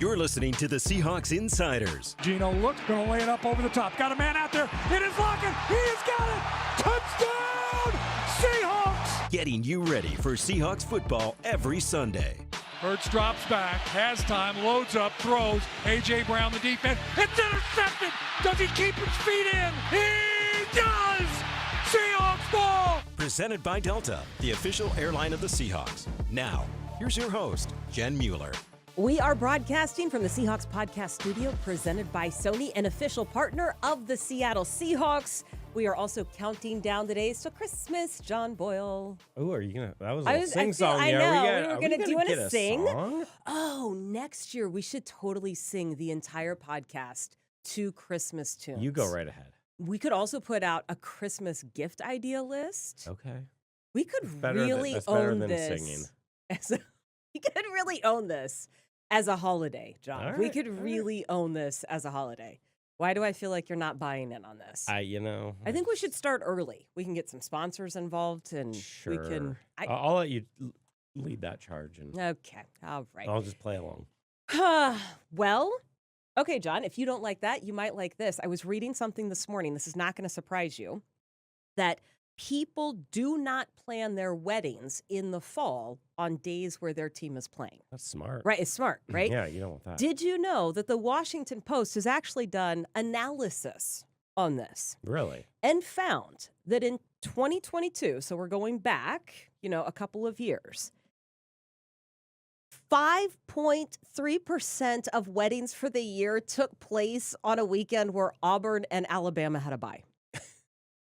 You're listening to the Seahawks Insiders. Geno looks, going to lay it up over the top. Got a man out there. It is Laken. He has got it. Touchdown, Seahawks. Getting you ready for Seahawks football every Sunday. Hurts drops back, has time, loads up, throws. A.J. Brown, the defense. It's intercepted. Does he keep his feet in? He does. Seahawks ball. Presented by Delta, the official airline of the Seahawks. Now, here's your host, Jen Mueller. We are broadcasting from the Seahawks podcast studio, presented by Sony, an official partner of the Seattle Seahawks. We are also counting down the days to Christmas, John Boyle. Oh, are you going to? That was a sing-song. I know. We were going to do a sing. Song? Oh, next year we should totally sing the entire podcast to Christmas tunes. You go right ahead. We could also put out a Christmas gift idea list. Okay. We could That's really better own than this. Singing. We could really own this as a holiday, John. All right, we could really own this as a holiday. Why do I feel like you're not buying in on this? I think we should start early. We can get some sponsors involved, and sure. we can. I'll let you lead that charge, and Okay, all right. I'll just play along. Well, okay, John. If you don't like that, you might like this. I was reading something this morning. This is not going to surprise you. That people do not plan their weddings in the fall on days where their team is playing. That's smart. Right, it's smart, right? Yeah, you don't want that. Did you know that the Washington Post has actually done analysis on this? Really? And found that in 2022, so we're going back, a couple of years, 5.3% of weddings for the year took place on a weekend where Auburn and Alabama had a bye.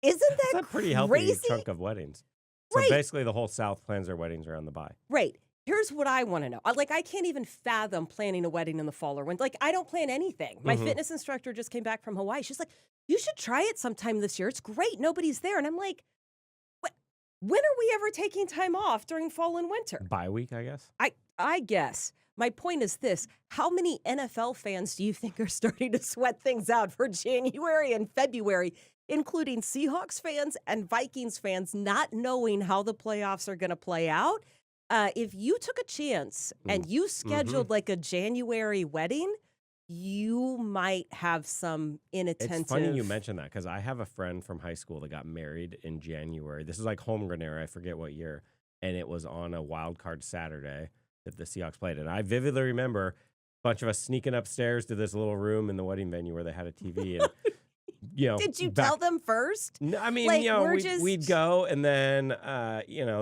Isn't that That's a pretty crazy? healthy chunk of weddings. So Right. basically the whole South plans their weddings around the bye. Right. Here's what I want to know. I can't even fathom planning a wedding in the fall or winter. I don't plan anything. My fitness instructor just came back from Hawaii. She's like, you should try it sometime this year. It's great. Nobody's there. And I'm like, when are we ever taking time off during fall and winter? Bye week, I guess. I guess. My point is this. How many NFL fans do you think are starting to sweat things out for January and February, including Seahawks fans and Vikings fans, not knowing how the playoffs are going to play out? If you took a chance and you scheduled like a January wedding, you might have some inattentive. It's funny you mention that because I have a friend from high school that got married in January. This is like homegrown era. I forget what year. And it was on a wild card Saturday that the Seahawks played. And I vividly remember a bunch of us sneaking upstairs to this little room in the wedding venue where they had a TV. And, Did you tell them first? No, I mean, we'd go and then,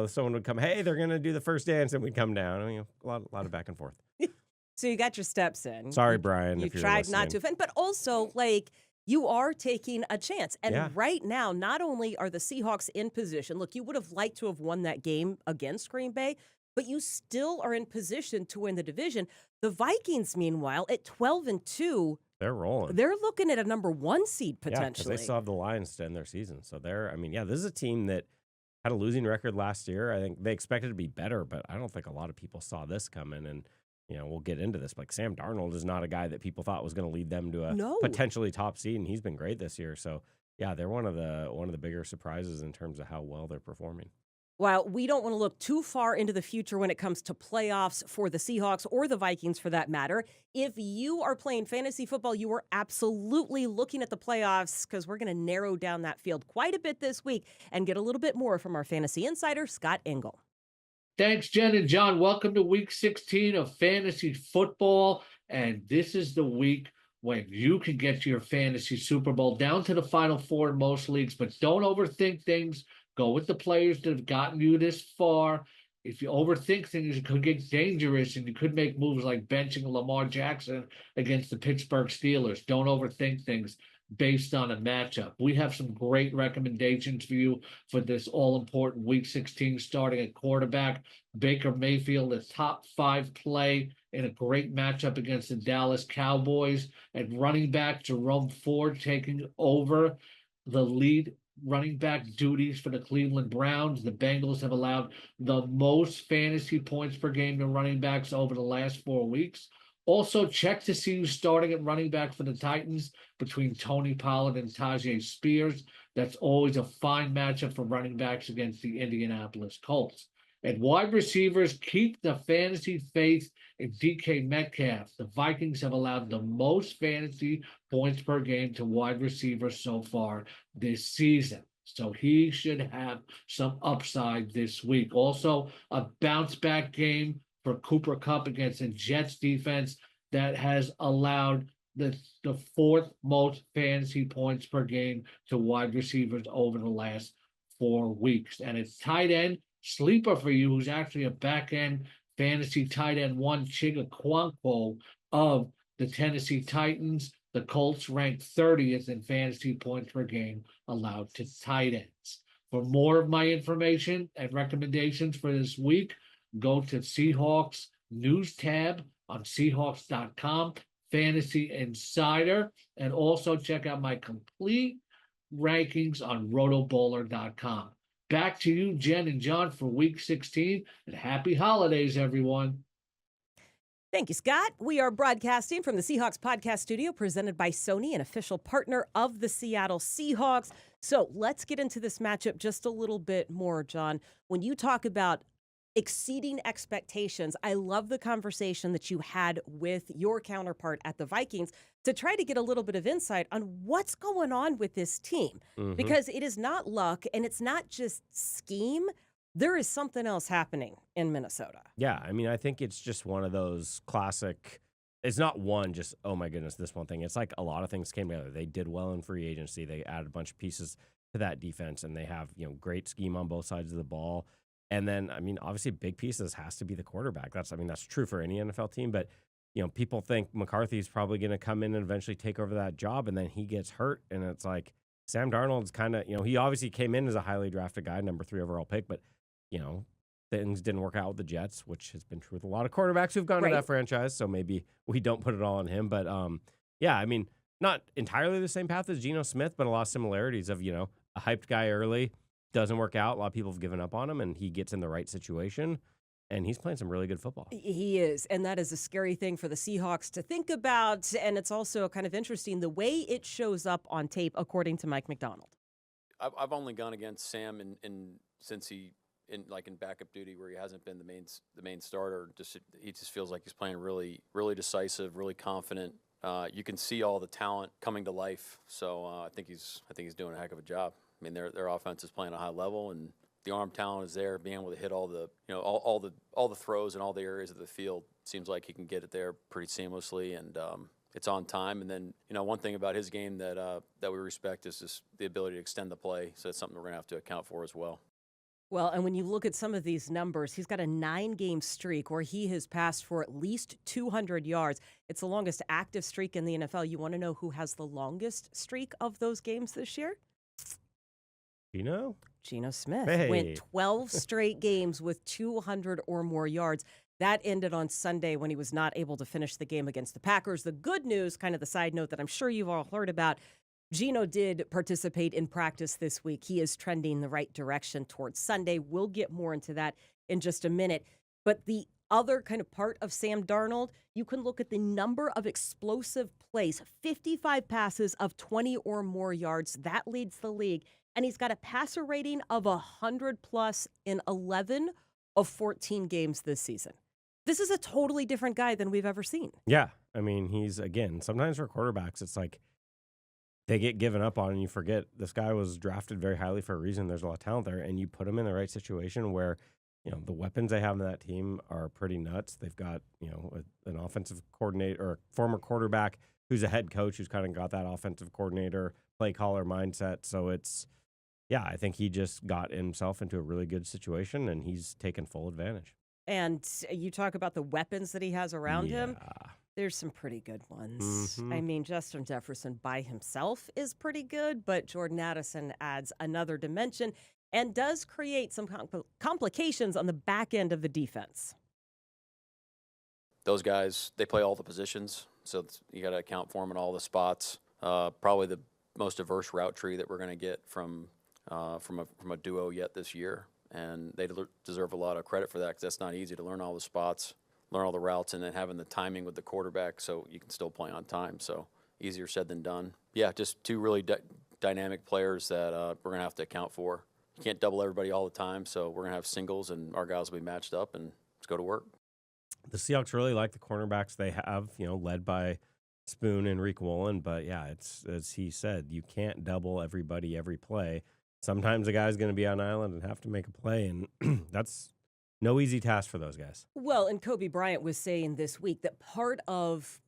someone would come, hey, they're going to do the first dance, and we'd come down. A lot of back and forth. So you got your steps in. Sorry, Brian, You if you're tried not listening. to offend, but also, you are taking a chance. And right now, not only are the Seahawks in position, look, you would have liked to have won that game against Green Bay, but you still are in position to win the division. The Vikings, meanwhile, at 12-2, they're rolling. they're looking at a number 1 seed Yeah, because potentially. they still have the Lions to end their season. So this is a team that had a losing record last year. I think they expected to be better, but I don't think a lot of people saw this coming. And, we'll get into this. Like Sam Darnold is not a guy that people thought was going to lead them to a potentially top seed, and he's been great this year. So, yeah, they're one of the bigger surprises in terms of how well they're performing. While we don't want to look too far into the future when it comes to playoffs for the Seahawks or the Vikings for that matter, if you are playing fantasy football, you are absolutely looking at the playoffs because we're going to narrow down that field quite a bit this week and get a little bit more from our fantasy insider, Scott Engel. Thanks, Jen and John. Welcome to week 16 of fantasy football. And this is the week when you can get to your fantasy Super Bowl down to the Final Four in most leagues, but don't overthink things. Go with the players that have gotten you this far. If you overthink things, it could get dangerous, and you could make moves like benching Lamar Jackson against the Pittsburgh Steelers. Don't overthink things based on a matchup. We have some great recommendations for you for this all-important Week 16, starting at quarterback. Baker Mayfield, a top 5 play in a great matchup against the Dallas Cowboys. At running back, Jerome Ford taking over the lead running back duties for the Cleveland Browns. The Bengals have allowed the most fantasy points per game to running backs over the last 4 weeks. Also, check to see who's starting at running back for the Titans between Tony Pollard and Tajay Spears. That's always a fine matchup for running backs against the Indianapolis Colts. And wide receivers, keep the fantasy faith in DK Metcalf. The Vikings have allowed the most fantasy points per game to wide receivers so far this season. So he should have some upside this week. Also, a bounce back game for Cooper Kupp against the Jets defense that has allowed the fourth most fantasy points per game to wide receivers over the last 4 weeks. And it's tight end sleeper for you, who's actually a back end fantasy tight end one, Chigga of the Tennessee Titans. The Colts ranked 30th in fantasy points per game allowed to tight ends. For more of my information and recommendations for this week, go to Seahawks News tab on Seahawks.com, Fantasy Insider, and also check out my complete rankings on rotobowler.com. Back to you, Jen and John, for Week 16, and happy holidays, everyone. Thank you, Scott. We are broadcasting from the Seahawks podcast studio presented by Sony, an official partner of the Seattle Seahawks. So let's get into this matchup just a little bit more, John. When you talk about exceeding expectations, I love the conversation that you had with your counterpart at the Vikings to try to get a little bit of insight on what's going on with this team. Because it is not luck and it's not just scheme. There is something else happening in Minnesota. Yeah, I mean, I think it's just one of those classic, it's not one just, oh my goodness, this one thing. It's like a lot of things came together. They did well in free agency. They added a bunch of pieces to that defense, and they have, great scheme on both sides of the ball. And then, I mean, obviously big pieces has to be the quarterback. That's true for any NFL team, but people think McCarthy's probably going to come in and eventually take over that job, and then he gets hurt, and it's like Sam Darnold's kind of, he obviously came in as a highly drafted guy, number 3 overall pick, but things didn't work out with the Jets, which has been true with a lot of quarterbacks who've gone to that franchise. So maybe we don't put it all on him. But yeah, I mean, not entirely the same path as Geno Smith, but a lot of similarities of, a hyped guy early, doesn't work out. A lot of people have given up on him, and he gets in the right situation, and he's playing some really good football. He is, and that is a scary thing for the Seahawks to think about. And it's also kind of interesting the way it shows up on tape, according to Mike McDonald. I've only gone against Sam since he in backup duty where he hasn't been the main starter. He just feels like he's playing really, really decisive, really confident. You can see all the talent coming to life. So I think he's doing a heck of a job. I mean, their offense is playing at a high level, and the arm talent is there. Being able to hit all the all the throws in all the areas of the field, seems like he can get it there pretty seamlessly, and it's on time. And then one thing about his game that we respect is just the ability to extend the play. So that's something we're going to have to account for as well. Well, and when you look at some of these numbers, he's got a 9-game streak where he has passed for at least 200 yards. It's the longest active streak in the NFL. You want to know who has the longest streak of those games this year? Geno Smith went 12 straight games with 200 or more yards. That ended on Sunday when he was not able to finish the game against the Packers. The good news, kind of the side note that I'm sure you've all heard about, Geno did participate in practice this week. He is trending the right direction towards Sunday. We'll get more into that in just a minute. But the other kind of part of Sam Darnold, you can look at the number of explosive plays, 55 passes of 20 or more yards. That leads the league. And he's got a passer rating of 100+ in 11 of 14 games this season. This is a totally different guy than we've ever seen. Yeah. I mean, he's, again, sometimes for quarterbacks, it's like, they get given up on, and you forget this guy was drafted very highly for a reason. There's a lot of talent there, and you put him in the right situation where, the weapons they have in that team are pretty nuts. They've got, an offensive coordinator or a former quarterback who's a head coach who's kind of got that offensive coordinator, play caller mindset. So I think he just got himself into a really good situation, and he's taken full advantage. And you talk about the weapons that he has around him. There's some pretty good ones. I mean, Justin Jefferson by himself is pretty good, but Jordan Addison adds another dimension and does create some complications on the back end of the defense. Those guys, they play all the positions, so you got to account for them in all the spots. Probably the most diverse route tree that we're going to get from a duo yet this year, and they deserve a lot of credit for that because that's not easy to learn all the spots, learn all the routes, and then having the timing with the quarterback so you can still play on time. So easier said than done. Yeah, just two really dynamic players that we're going to have to account for you can't double everybody all the time. So we're going to have singles, and our guys will be matched up, and let's go to work. The Seahawks really like the cornerbacks they have, led by Spoon and Reek Woolen. But, yeah, it's as he said, you can't double everybody every play. Sometimes a guy's going to be on island and have to make a play, and that's no easy task for those guys. Well, and Kobe Bryant was saying this week that part of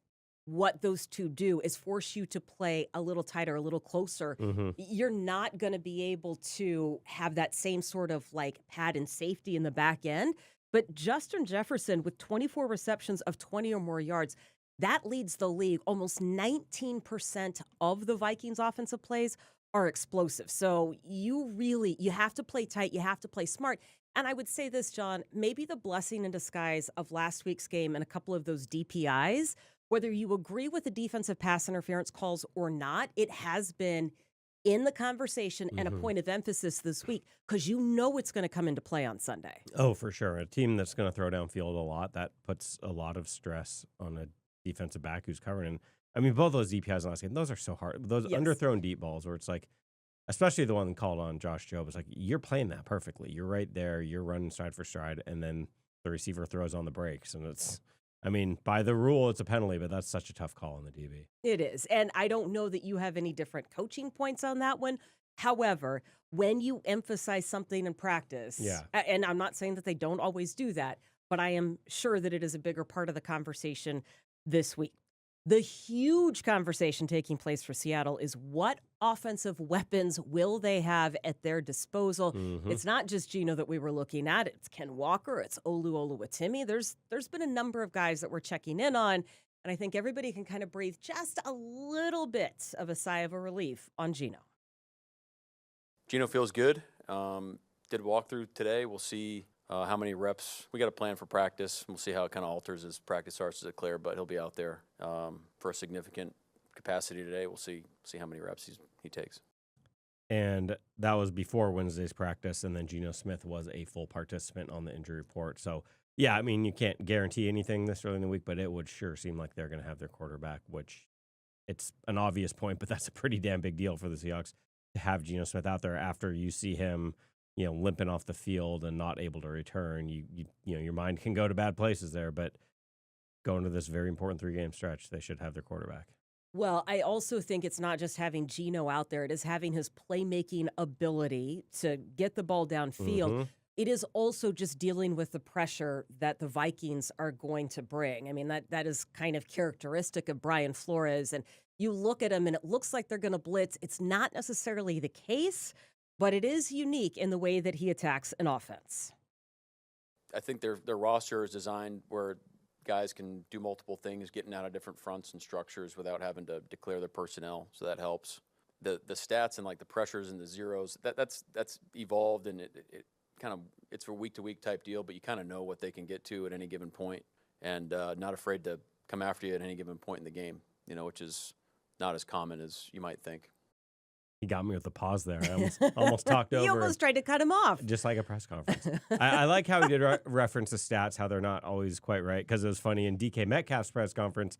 what those two do is force you to play a little tighter, a little closer. Mm-hmm. You're not going to be able to have that same sort of like pad and safety in the back end. But Justin Jefferson, with 24 receptions of 20 or more yards, that leads the league. Almost 19% of the Vikings offensive plays are explosive. So you have to play tight. You have to play smart. And I would say this, John, maybe the blessing in disguise of last week's game and a couple of those DPIs, whether you agree with the defensive pass interference calls or not, it has been in the conversation and a point of emphasis this week because it's going to come into play on Sunday. Oh, for sure. A team that's going to throw downfield a lot, that puts a lot of stress on a defensive back who's covering. And I mean, both those DPIs last game, those are so hard. Those underthrown deep balls where it's like, especially the one called on Josh Jobe, it's like, you're playing that perfectly. You're right there. You're running stride for stride. And then the receiver throws on the brakes. And it's, I mean, by the rule, it's a penalty, but that's such a tough call on the DB. It is. And I don't know that you have any different coaching points on that one. However, when you emphasize something in practice, and I'm not saying that they don't always do that, but I am sure that it is a bigger part of the conversation this week. The huge conversation taking place for Seattle is what offensive weapons will they have at their disposal? It's not just Geno that we were looking at. It's Ken Walker. It's Olu Oluwatimi. There's been a number of guys that we're checking in on, and I think everybody can kind of breathe just a little bit of a sigh of a relief on Geno. Geno feels good. Did walkthrough today. We'll see how many reps. We got a plan for practice. We'll see how it kind of alters as practice starts to declare, but he'll be out there for a significant capacity today. We'll see how many reps he takes. And that was before Wednesday's practice, and then Geno Smith was a full participant on the injury report. So, yeah, I mean, you can't guarantee anything this early in the week, but it would sure seem like they're going to have their quarterback, which it's an obvious point, but that's a pretty damn big deal for the Seahawks to have Geno Smith out there after you see him limping off the field and not able to return. Your mind can go to bad places there, but going to this very important 3-game stretch, they should have their quarterback. Well, I also think it's not just having Geno out there. It is having his playmaking ability to get the ball downfield. It is also just dealing with the pressure that the Vikings are going to bring. I mean, that is kind of characteristic of Brian Flores. And you look at him and it looks like they're going to blitz. It's not necessarily the case, but it is unique in the way that he attacks an offense. I think their roster is designed where guys can do multiple things, getting out of different fronts and structures without having to declare their personnel, so that helps. The stats and like the pressures and the zeros, that's evolved, and it kind of, it's a week-to-week type deal, but you kind of know what they can get to at any given point, and not afraid to come after you at any given point in the game, which is not as common as you might think. He got me with the pause there. I almost talked over. You almost tried to cut him off. Just like a press conference. I like how he did reference the stats, how they're not always quite right, because it was funny in DK Metcalf's press conference,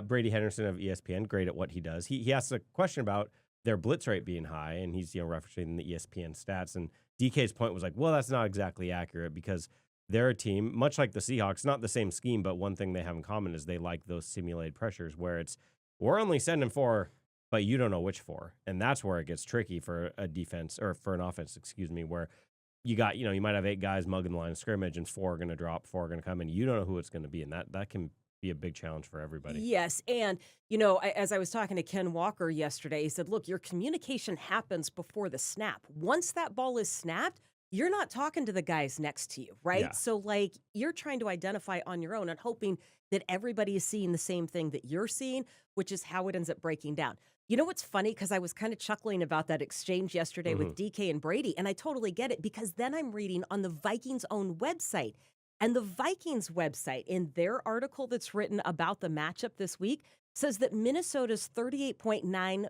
Brady Henderson of ESPN, great at what he does. He asked a question about their blitz rate being high, and he's referencing the ESPN stats. And DK's point was like, well, that's not exactly accurate because they're a team, much like the Seahawks, not the same scheme, but one thing they have in common is they like those simulated pressures where we're only sending 4, but you don't know which 4. And that's where it gets tricky for a defense, or for an offense, where you got, you might have 8 guys mugging the line of scrimmage and 4 are going to drop, 4 are going to come, and you don't know who it's going to be. And that can be a big challenge for everybody. Yes. And, as I was talking to Ken Walker yesterday, he said, look, your communication happens before the snap. Once that ball is snapped, you're not talking to the guys next to you, right? Yeah. So, you're trying to identify on your own and hoping that everybody is seeing the same thing that you're seeing, which is how it ends up breaking down. You know what's funny? Because I was kind of chuckling about that exchange yesterday with DK and Brady, and I totally get it because then I'm reading on the Vikings' own website. And the Vikings website, in their article that's written about the matchup this week, says that Minnesota's 38.9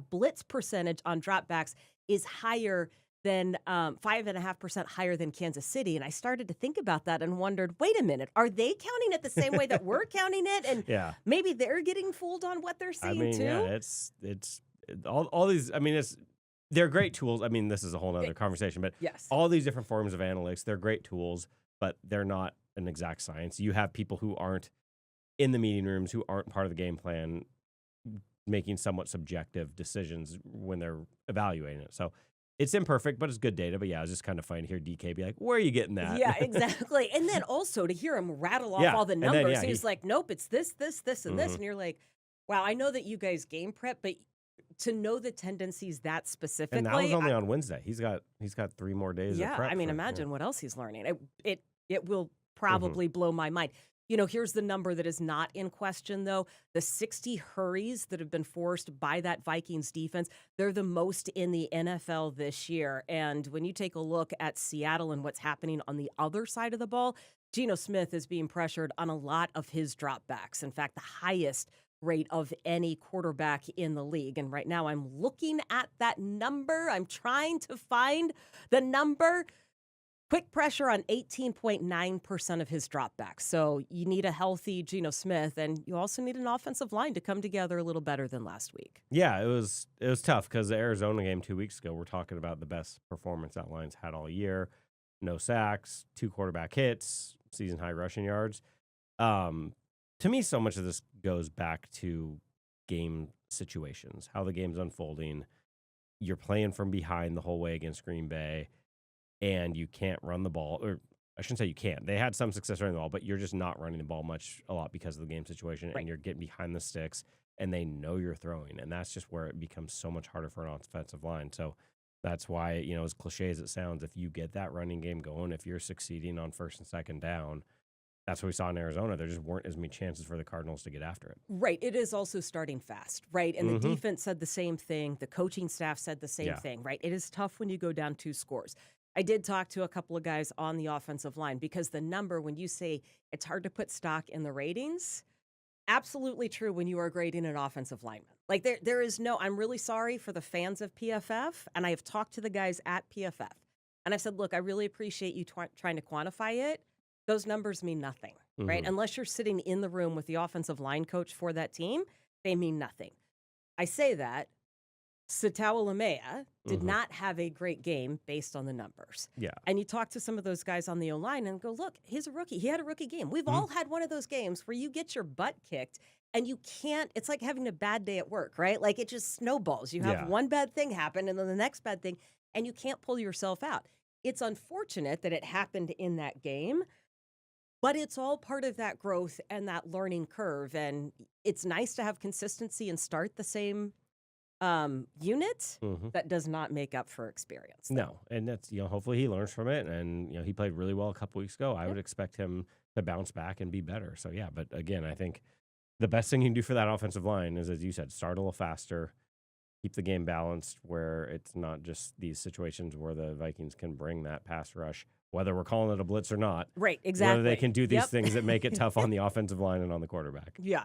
blitz percentage on dropbacks is higher than 5.5% higher than Kansas City. And I started to think about that and wondered, wait a minute, are they counting it the same way that we're counting it? And maybe they're getting fooled on what they're seeing too? Yeah, it's all these, it's they're great tools. I mean, this is a whole other conversation, but Yes. all these different forms of analytics, they're great tools, but they're not an exact science. You have people who aren't in the meeting rooms, who aren't part of the game plan, making somewhat subjective decisions when they're evaluating it. So it's imperfect, but it's good data. But yeah, I was just kind of funny to hear DK be like, where are you getting that? Yeah, exactly. And then also to hear him rattle off Yeah, all the and then, numbers, yeah, he was like, nope, it's this, this, this, and this. Mhm. And you're like, wow, I know that you guys game prep, but to know the tendencies that specifically. And that was only on Wednesday. He's got 3 more days of Yeah, prep. I mean, for it, imagine what else he's learning. It will Mm-hmm. probably blow my mind. You know, here's the number that is not in question, though. The 60 hurries that have been forced by that Vikings defense, they're the most in the NFL this year. And when you take a look at Seattle and what's happening on the other side of the ball, Geno Smith is being pressured on a lot of his dropbacks. In fact, the highest rate of any quarterback in the league. And right now I'm looking at that number. I'm trying to find the number. Quick pressure on 18.9% of his dropbacks. So you need a healthy Geno Smith, and you also need an offensive line to come together a little better than last week. Yeah, it was tough because the Arizona game 2 weeks ago, we're talking about the best performance that line's had all year. No sacks, 2 quarterback hits, season high rushing yards. To me, so much of this goes back to game situations, how the game's unfolding. You're playing from behind the whole way against Green Bay, and you can't run the ball, or I shouldn't say you can't. They had some success running the ball, but you're just not running the ball a lot because of the game situation, Right. and you're getting behind the sticks, and they know you're throwing, and that's just where it becomes so much harder for an offensive line. So that's why, as cliche as it sounds, if you get that running game going, if you're succeeding on first and second down, that's what we saw in Arizona. There just weren't as many chances for the Cardinals to get after it. Right. It is also starting fast, right? And the defense said the same thing. The coaching staff said the same thing, right? It is tough when you go down 2 scores. I did talk to a couple of guys on the offensive line because the number, when you say it's hard to put stock in the ratings, absolutely true when you are grading an offensive lineman. Like there is no, I'm really sorry for the fans of PFF, and I have talked to the guys at PFF, and I've said, look, I really appreciate you trying to quantify it. Those numbers mean nothing, right? Unless you're sitting in the room with the offensive line coach for that team, they mean nothing. I say that. Satawa Lamea did not have a great game based on the numbers. Yeah. And you talk to some of those guys on the O-line and go, look, he's a rookie. He had a rookie game. We've all had one of those games where you get your butt kicked and you can't, it's like having a bad day at work, right? Like it just snowballs. You have one bad thing happen and then the next bad thing, and you can't pull yourself out. It's unfortunate that it happened in that game, but it's all part of that growth and that learning curve. And it's nice to have consistency and start the same unit. That does not make up for experience. No, and that's, hopefully he learns from it, and he played really well a couple weeks ago. I would expect him to bounce back and be better. So yeah, but again, I think the best thing you can do for that offensive line is, as you said, start a little faster, keep the game balanced, where it's not just these situations where the Vikings can bring that pass rush, whether we're calling it a blitz or not. Right, exactly. Whether they can do these things that make it tough on the offensive line and on the quarterback. Yeah.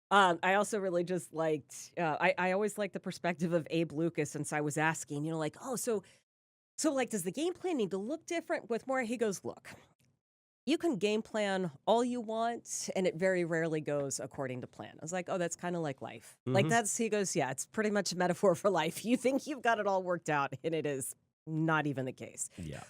I also really just liked, I always liked the perspective of Abe Lucas. And so I was asking, so does the game plan need to look different with more? He goes, look, you can game plan all you want, and it very rarely goes according to plan. I was like, oh, that's kind of like life. Like he goes, yeah, it's pretty much a metaphor for life. You think you've got it all worked out, and it is not even the case. Yeah.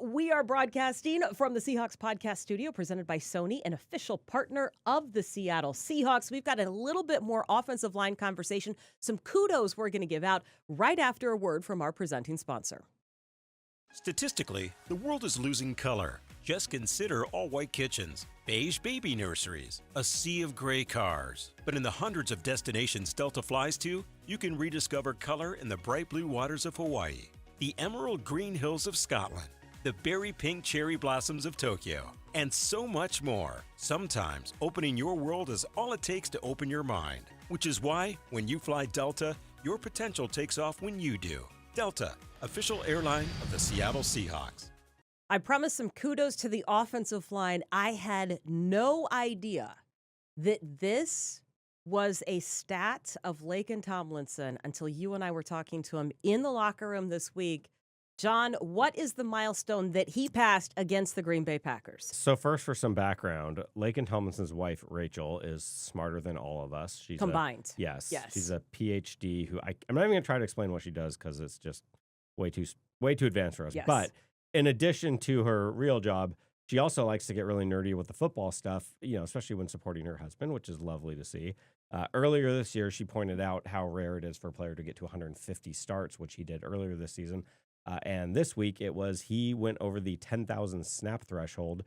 We are broadcasting from the Seahawks podcast studio presented by Sony, an official partner of the Seattle Seahawks. We've got a little bit more offensive line conversation, some kudos we're going to give out right after a word from our presenting sponsor. Statistically, the world is losing color. Just consider all-white kitchens, beige baby nurseries, a sea of gray cars. But in the hundreds of destinations Delta flies to, you can rediscover color in the bright blue waters of Hawaii, the emerald green hills of Scotland, the berry pink cherry blossoms of Tokyo, and so much more. Sometimes opening your world is all it takes to open your mind, which is why when you fly Delta, your potential takes off when you do. Delta, official airline of the Seattle Seahawks. I promised some kudos to the offensive line. I had no idea that this was a stat of Laken Tomlinson until you and I were talking to him in the locker room this week. John, what is the milestone that he passed against the Green Bay Packers? So first, for some background, Laken Tomlinson's wife, Rachel, is smarter than all of us. She's Combined. Yes. Yes. She's a PhD who I'm not even going to try to explain what she does because it's just way too advanced for us. Yes. But in addition to her real job, she also likes to get really nerdy with the football stuff, especially when supporting her husband, which is lovely to see. Earlier this year, she pointed out how rare it is for a player to get to 150 starts, which he did earlier this season. And this week, he went over the 10,000 snap threshold,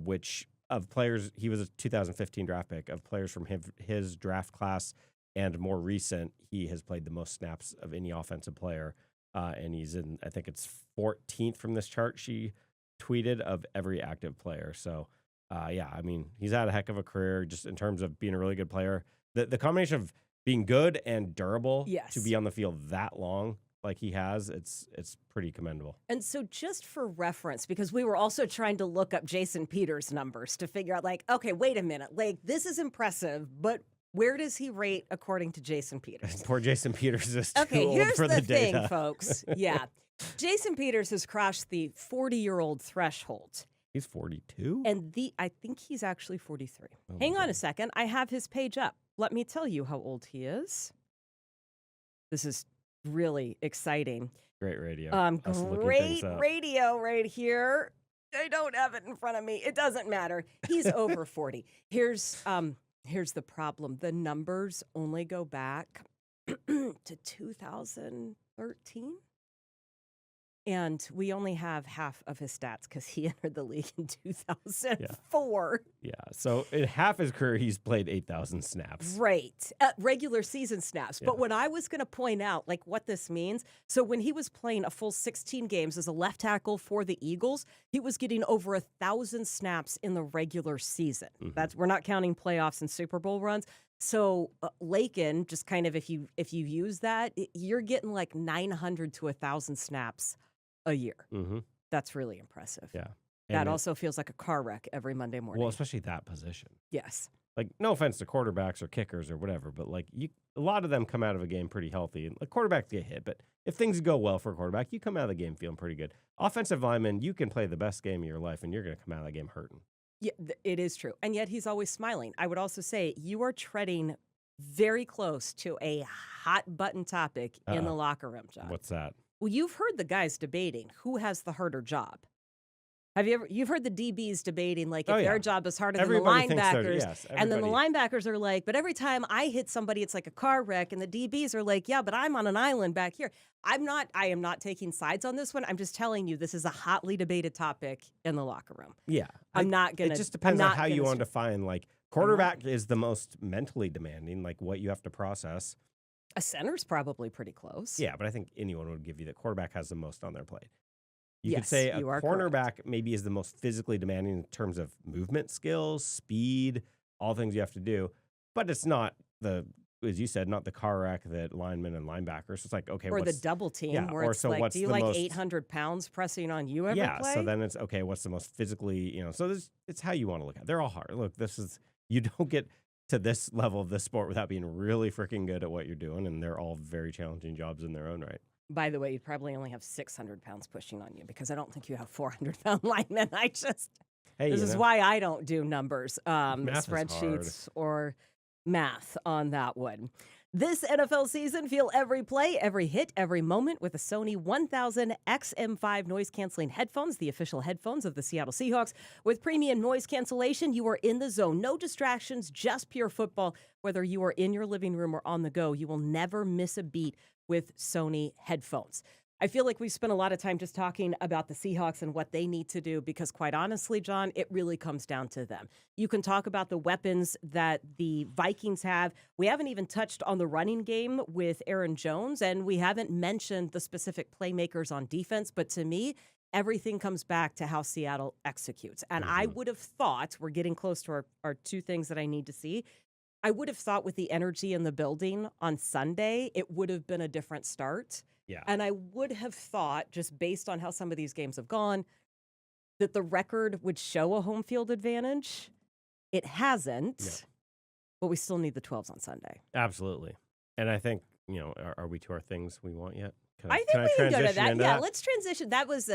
which of players, he was a 2015 draft pick, of players from his draft class and more recent, he has played the most snaps of any offensive player. And he's in, I think it's 14th from this chart she tweeted of every active player. So, he's had a heck of a career just in terms of being a really good player. The combination of being good and durable to be on the field that long like he has, it's pretty commendable. And so just for reference, because we were also trying to look up Jason Peters' numbers to figure out, okay, wait a minute, this is impressive, but where does he rate according to Jason Peters? Poor Jason Peters is too okay, old here's for the the thing, data. folks. Yeah. Jason Peters has crossed the 40-year-old threshold. He's 42? And I think he's actually 43. Oh, Hang on a second. I have his page up. Let me tell you how old he is. This is really exciting. Great radio. Great radio right here. I don't have it in front of me. It doesn't matter. He's over 40. Here's the problem. The numbers only go back to 2013. And we only have half of his stats because he entered the league in 2004. Yeah. So in half his career, he's played 8,000 snaps. Right. Regular season snaps. Yeah. But what I was going to point out, what this means, so when he was playing a full 16 games as a left tackle for the Eagles, he was getting over 1,000 snaps in the regular season. Mm-hmm. We're not counting playoffs and Super Bowl runs. So Laken, just kind of if you use that, you're getting 900 to 1,000 snaps a year. Mm-hmm. That's really impressive. Yeah. That also feels like a car wreck every Monday morning. Well, especially that position. Yes. No offense to quarterbacks or kickers or whatever, but a lot of them come out of a game pretty healthy. And quarterbacks get hit, but if things go well for a quarterback, you come out of the game feeling pretty good. Offensive linemen, you can play the best game of your life, and you're going to come out of the game hurting. Yeah, it is true. And yet he's always smiling. I would also say you are treading very close to a hot button topic in the locker room, John. What's that? Well, you've heard the guys debating who has the harder job. You've heard the DBs debating if their job is harder Everybody than the linebackers. yes, and then the linebackers are but every time I hit somebody, it's like a car wreck. And the DBs are yeah, but I'm on an island back here. I am not taking sides on this one. I'm just telling you, this is a hotly debated topic in the locker room. Yeah. I'm not going to. It just depends on how you want to define, quarterback is the most mentally demanding, what you have to process. A center's probably pretty close. Yeah, but I think anyone would give you that quarterback has the most on their plate. You Yes, could say a you are cornerback correct. maybe is the most physically demanding in terms of movement skills, speed, all things you have to do. But it's not as you said, not the car wreck that linemen and linebackers. It's okay, or the double team where it's do you 800 pounds pressing on you every play? So then it's okay, what's the most physically, so it's how you want to look at it. They're all hard. Look, you don't get to this level of this sport without being really freaking good at what you're doing, and they're all very challenging jobs in their own right. By the way, you probably only have 600 pounds pushing on you because I don't think you have 400-pound linemen. This is why I don't do numbers, spreadsheets or math on that one. This NFL season, feel every play, every hit, every moment with the Sony 1000 XM5 noise-canceling headphones, the official headphones of the Seattle Seahawks. With premium noise cancellation, you are in the zone. No distractions, just pure football. Whether you are in your living room or on the go, you will never miss a beat with Sony headphones. I feel like we've spent a lot of time just talking about the Seahawks and what they need to do because, quite honestly, John, it really comes down to them. You can talk about the weapons that the Vikings have. We haven't even touched on the running game with Aaron Jones, and we haven't mentioned the specific playmakers on defense. But to me, everything comes back to how Seattle executes. And I would have thought, we're getting close to our two things that I need to see. I would have thought with the energy in the building on Sunday, it would have been a different start. Yeah. And I would have thought, just based on how some of these games have gone, that the record would show a home field advantage. It hasn't, but we still need the 12s on Sunday. Absolutely. And I think, are we to our things we want yet? I think we can go to that. Yeah, let's transition. That was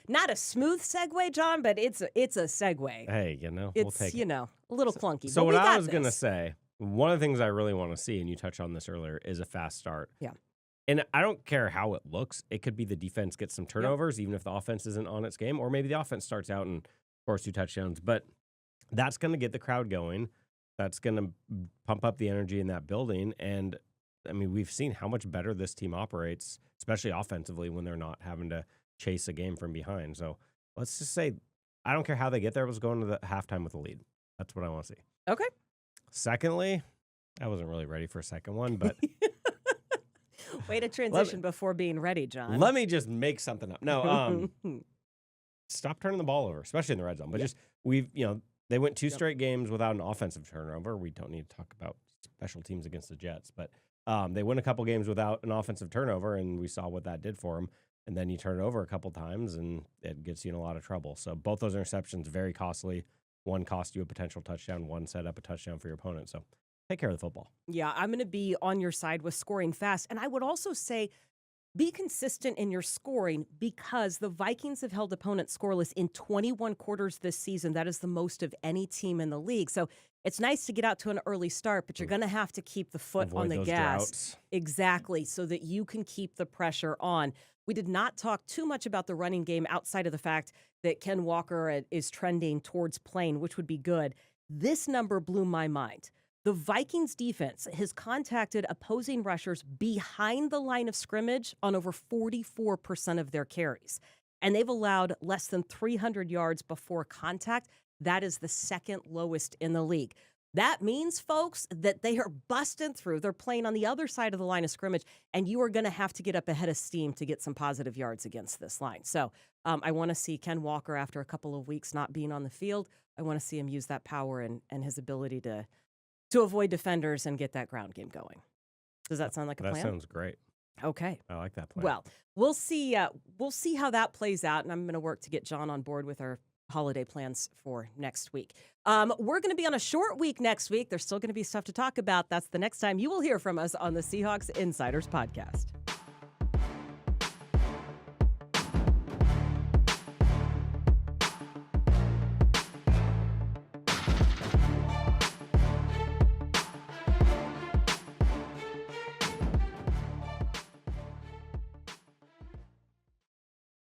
not a smooth segue, John, but it's a segue. Hey, we'll take it. A little clunky. So but what I was going to say, one of the things I really want to see, and you touched on this earlier, is a fast start. Yeah. And I don't care how it looks. It could be the defense gets some turnovers, even if the offense isn't on its game, or maybe the offense starts out and scores 2 touchdowns. But that's going to get the crowd going. That's going to pump up the energy in that building. And, I mean, we've seen how much better this team operates, especially offensively, when they're not having to chase a game from behind. So let's just say, I don't care how they get there. Let's go into the halftime with a lead. That's what I want to see. Okay. Secondly, I wasn't really ready for a second one, but... Way to transition before being ready, John. Let me just make something up. No, stop turning the ball over, especially in the red zone. But they went 2 straight games without an offensive turnover. We don't need to talk about special teams against the Jets, but they win a couple games without an offensive turnover, and we saw what that did for them. And then you turn it over a couple times, and it gets you in a lot of trouble. So both those interceptions, very costly. One cost you a potential touchdown, one set up a touchdown for your opponent. So take care of the football. Yeah, I'm going to be on your side with scoring fast. And I would also say be consistent in your scoring because the Vikings have held opponents scoreless in 21 quarters this season. That is the most of any team in the league. So it's nice to get out to an early start, but you're going to have to keep the foot on the gas. Droughts. Exactly, so that you can keep the pressure on. We did not talk too much about the running game outside of the fact that Ken Walker is trending towards playing, which would be good. This number blew my mind. The Vikings defense has contacted opposing rushers behind the line of scrimmage on over 44% of their carries. And they've allowed less than 300 yards before contact. That is the second lowest in the league. That means, folks, that they are busting through. They're playing on the other side of the line of scrimmage, and you are going to have to get up ahead of steam to get some positive yards against this line. So I want to see Ken Walker, after a couple of weeks not being on the field, I want to see him use that power and his ability to avoid defenders and get that ground game going. Does that sound like a plan? That sounds great. Okay. I like that plan. Well, we'll see how that plays out, and I'm going to work to get John on board with our holiday plans for next week. We're going to be on a short week next week. There's still going to be stuff to talk about. That's the next time you will hear from us on the Seahawks Insiders Podcast.